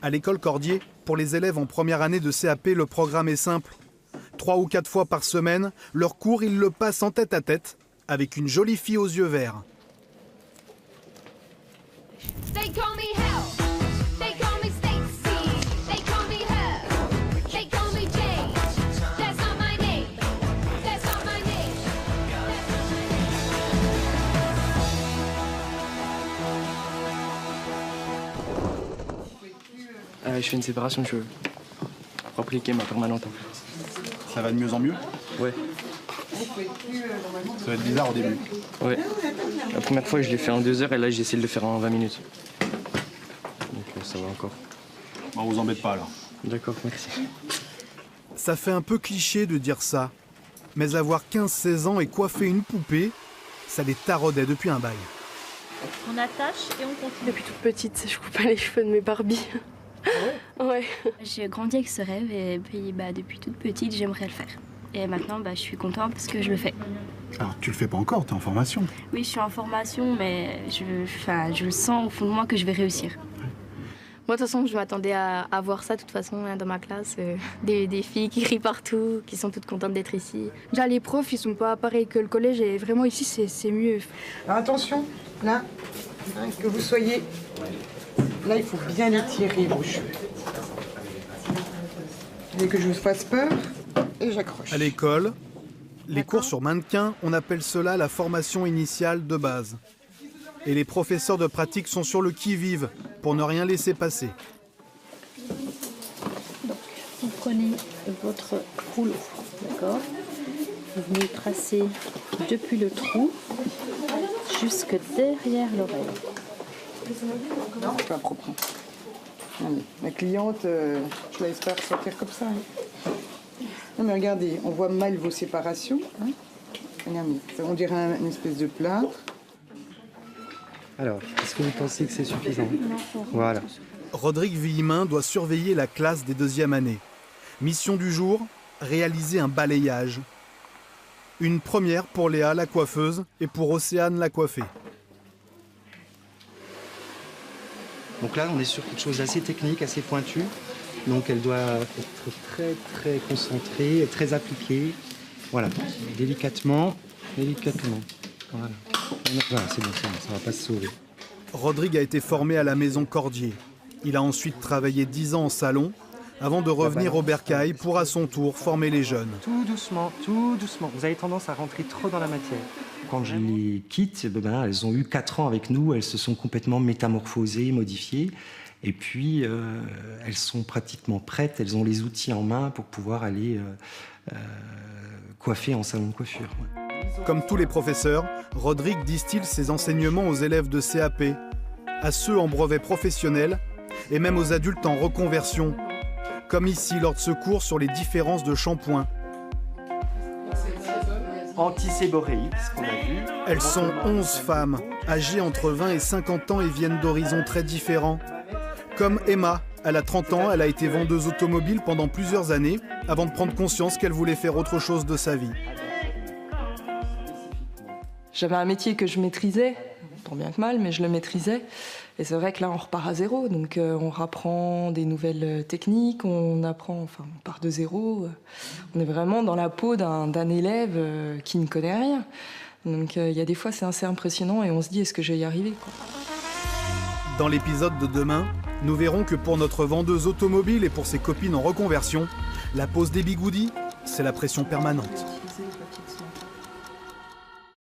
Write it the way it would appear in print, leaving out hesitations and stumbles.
À l'école Cordier, pour les élèves en première année de CAP, le programme est simple. 3 ou 4 fois par semaine, leur cours, ils le passent en tête à tête avec une jolie fille aux yeux verts. Je fais une séparation de cheveux pour appliquer ma permanente. Ça va de mieux en mieux? Ouais. Ça va être bizarre au début. Ouais. La première fois, je l'ai fait en 2 heures et là, j'essaie de le faire en 20 minutes. Donc ça va encore. On vous embête pas alors. D'accord, merci. Ça fait un peu cliché de dire ça, mais avoir 15-16 ans et coiffer une poupée, ça les taraudait depuis un bail. On attache et on continue. Depuis toute petite, je coupe pas les cheveux de mes Barbies. Ouais. J'ai grandi avec ce rêve et puis depuis toute petite, j'aimerais le faire. Et maintenant, je suis contente parce que je le fais. Alors, tu le fais pas encore, t'es en formation? Oui, je suis en formation, mais je le sens au fond de moi que je vais réussir. Moi, de toute façon, je m'attendais à voir ça, de toute façon, dans ma classe. Des filles qui crient partout, qui sont toutes contentes d'être ici. Déjà, les profs, ils sont pas pareils que le collège et vraiment ici, c'est mieux. Alors, attention, là, que vous soyez... Là, il faut bien les tirer, vos cheveux. Dès que je vous fasse peur, et j'accroche. À l'école, les cours sur mannequin, on appelle cela la formation initiale de base. Et les professeurs de pratique sont sur le qui-vive pour ne rien laisser passer. Donc, vous prenez votre rouleau, d'accord? Vous venez tracer depuis le trou jusque derrière l'oreille. Non, pas propre. Allez, ma cliente, je la laisse pas sortir comme ça. Hein. Non mais regardez, on voit mal vos séparations. Hein. Regardez, on dirait une espèce de plâtre. Alors, est-ce que vous pensez que c'est suffisant? Voilà. Rodrigue Villemin doit surveiller la classe des 2e années. Mission du jour, réaliser un balayage. Une première pour Léa, la coiffeuse, et pour Océane, la coiffée. Donc là, on est sur quelque chose d'assez technique, assez pointu. Donc elle doit être très très concentrée, très appliquée. Voilà, délicatement. Voilà, c'est bon, ça va pas se sauver. Rodrigue a été formé à la maison Cordier. Il a ensuite travaillé 10 ans en salon, avant de revenir au Bercail pour à son tour former les jeunes. Tout doucement. Vous avez tendance à rentrer trop dans la matière. Quand je les quitte, elles ont eu 4 ans avec nous, elles se sont complètement métamorphosées, modifiées. Et puis, elles sont pratiquement prêtes, elles ont les outils en main pour pouvoir aller coiffer en salon de coiffure. Comme tous les professeurs, Rodrigue distille ses enseignements aux élèves de CAP, à ceux en brevet professionnel et même aux adultes en reconversion, comme ici lors de ce cours sur les différences de shampoing. Antiséboréique, ce qu'on a vu. Elles sont 11 femmes, âgées entre 20 et 50 ans et viennent d'horizons très différents. Comme Emma, elle a 30 ans, elle a été vendeuse automobile pendant plusieurs années, avant de prendre conscience qu'elle voulait faire autre chose de sa vie. J'avais un métier que je maîtrisais, tant bien que mal, mais je le maîtrisais. Et c'est vrai que là, on repart à zéro. Donc, on rapprend des nouvelles techniques, on part de zéro. On est vraiment dans la peau d'un élève qui ne connaît rien. Donc, il y a des fois, c'est assez impressionnant et on se dit, est-ce que je vais y arriver, quoi. Dans l'épisode de demain, nous verrons que pour notre vendeuse automobile et pour ses copines en reconversion, la pose des bigoudis, c'est la pression permanente.